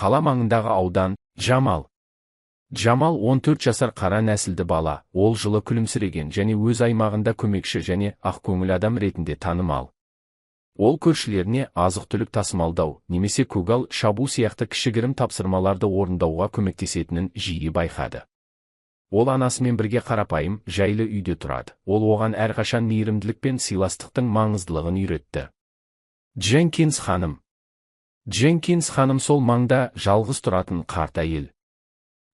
Қала маңындағы аудан, Жамал. Жамал 14 жасар қара нәсілді бала, ол жылы күлімсіреген және өз аймағында көмекші және ақкөңіл адам ретінде танымал. Ол көршілеріне азық-түлік тасымалдау, немесе көгал шабу сияқты кішігірім тапсырмаларды орындауға көмектесетінін жиі байқады. Ол анасымен бірге қарапайым, жайлы үйде тұрады. Ол оған әрқашан мейірімділік пен сыйластықтың маңыздылығын үйретті. Дженкинс ханым. Дженкинс ханым сол маңда жалғыз тұратын қарт әйел.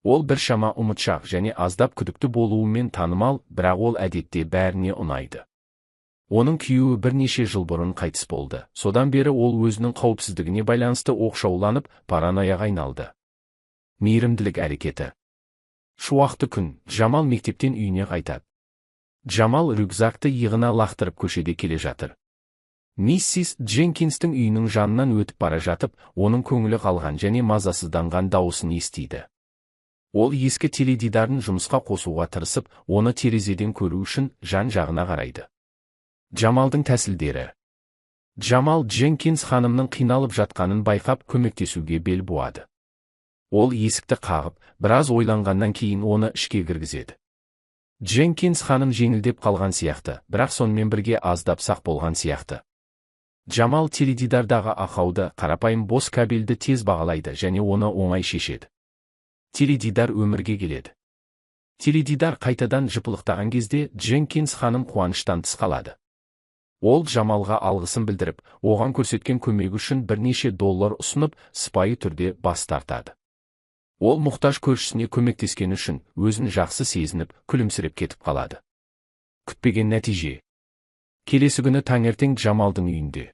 Ол біршама ұмытшақ және аздап күдікті болуымен танымал, бірақ ол әдетте бәріне ұнайды. Оның күйеуі бірнеше жыл бұрын қайтыс болды. Содан бері ол өзінің қауіпсіздігіне байланысты оқшауланып, паранояға айналды. Мейірімділік әрекеті. Шуақты күн, Жамал мектептен үйіне қайтады. Жамал рюкзакты иығына лақтырып көшеде келе жатыр. Миссис Дженкинстің үйінің жанынан өтіп бара жатып, оның көңілі қалған және мазасызданған дауысын естиді. Ол ескі теледидарын жұмысқа қосуға тырысып, оны терезеден көру үшін жан-жағына қарайды. Жамалдың тәсілдері. Жамал Дженкинс ханымның қиналып жатқанын байқап көмектесуге бел буады. Ол есікті қағып, біраз ойланғаннан кейін оны ішке кіргізеді. Дженкинс ханым жеңілдеп қалған сияқты, бірақ сонымен бірге аздап сақ болған сияқты. Жамал теледидардағы ақауды, қарапайым бос кабельді тез бағалайды және оны оңай шешеді. Теледидар өмірге келеді. Теледидар қайтадан жыпылықтаған кезде Дженкинс ханым қуаныштан тыс қалады. Ол Жамалға алғысын білдіріп, оған көрсеткен көмегі үшін бірнеше $1 ұсынып, сыпайы түрде бас тартады. Ол мұқтаж көршісіне көмектескені үшін өзін жақсы сезініп, күлімсіреп кетіп қалады. Күтпеген нәтиже. Келесі күні таңертең Жамалдың үйінде.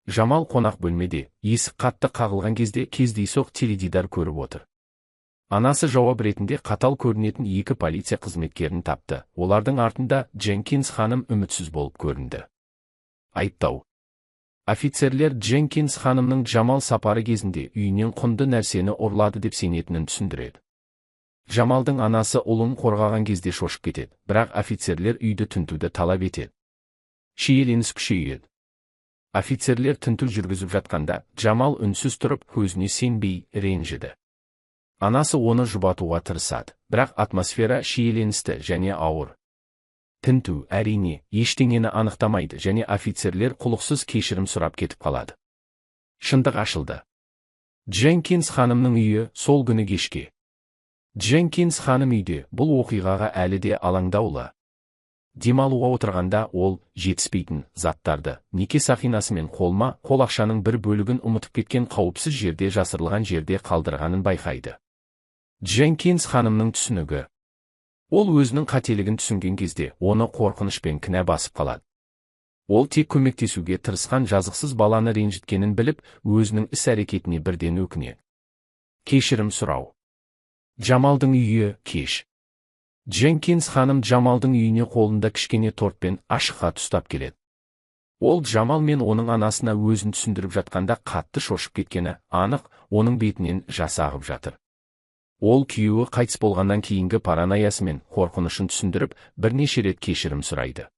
Жамал қонақ бөлмеде, есік қатты қағылған кезде кездейсоқ теледидар көріп отыр. Анасы жауап ретінде қатал көрінетін 2 полиция қызметкерін тапты. Олардың артында Дженкинс ханым үмітсіз болып көрінді. Айыптау. Офицерлер Дженкинс ханымның Жамал сапары кезінде үйінен құнды нәрсені ұрлады деп сенетінін түсіндіреді. Жамалдың анасы ұлын қорғаған кезде шошып кетеді, бірақ офицерлер үйді тінтуді талап етеді. Шиеленіс күшейеді. Офицерлер тінту жүргізіп жатқанда, Жамал үнсіз тұрып, көзіне сенбей, ренжіді. Анасы оны жұбатуға тырысады, бірақ атмосфера шиеленісті және ауыр. Тінту, әрине, ештеңені анықтамайды және офицерлер құлықсыз кешірім сұрап кетіп қалады. Шындық ашылды. Дженкинс ханымның үйі сол күні кешке. Дженкинс ханым үйде, бұл оқиғаға әлі де алаңдаулы. Демалуға отырғанда ол жетіспейтін заттарды, неке сақинасы мен қолма-қол ақшаның бір бөлігін ұмытып кеткен қауіпсіз жерде жасырылған жерде қалдырғанын байқайды. Дженкинс ханымның түсінігі. Ол өзінің қателігін түсінген кезде, оны қорқыныш пен кінә басып қалады. Ол тек көмектесуге тырысқан жазықсыз баланы ренжіткенін біліп, өзінің іс-әрекетіне бірден өкінеді. Кешірім сұрау. Жамалдың үйі, кеш. Дженкинс ханым Жамалдың үйіне қолында кішкене тортпен ашық хат ұстап келеді. Ол Жамал мен оның анасына өзін түсіндіріп жатқанда қатты шошып кеткені анық, оның бетінен жас ағып жатыр. Ол күйеуі қайтыс болғаннан кейінгі параноясы мен қорқынышын түсіндіріп, бірнеше рет кешірім сұрайды.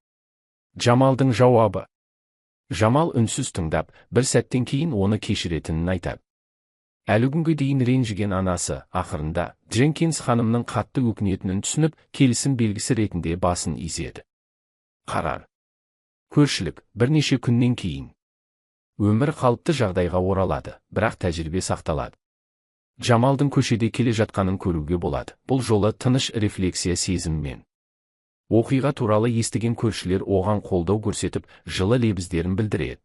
Жамалдың жауабы. Жамал үнсіз тыңдап, бір сәттен кейін оны кешіретінін айтады. Әлі күнге дейін ренжіген анасы, ақырында, Дженкинс ханымның қатты өкінетінін түсініп, келісім белгісі ретінде басын изеді. Қарар. Көршілік, бірнеше күннен кейін. Өмір қалыпты жағдайға оралады, бірақ тәжірибе сақталады. Жамалдың көшеде келе жатқанын көруге болады. Бұл жолы тыныш рефлексия сезіммен. Оқиға туралы естіген көршілер оған қолдау көрсетіп, жылы лебіздерін білдіреді.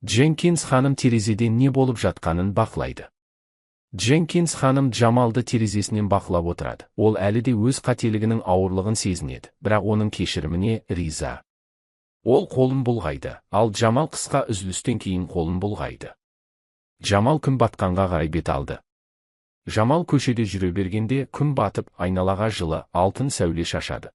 Дженкинс ханым терезеден не болып жатқанын бақылайды. Дженкинс ханым Жамалды терезесінен бақылап отырады. Ол әлі де өз қателігінің ауырлығын сезінеді, бірақ оның кешіріміне риза. Ол қолын бұлғайды, ал Жамал қысқа үзілістен кейін қолын бұлғайды. Жамал күн батқанға қарай бет алды. Жамал көшеде жүре бергенде күн батып, айналаға жылы алтын сәуле шашады.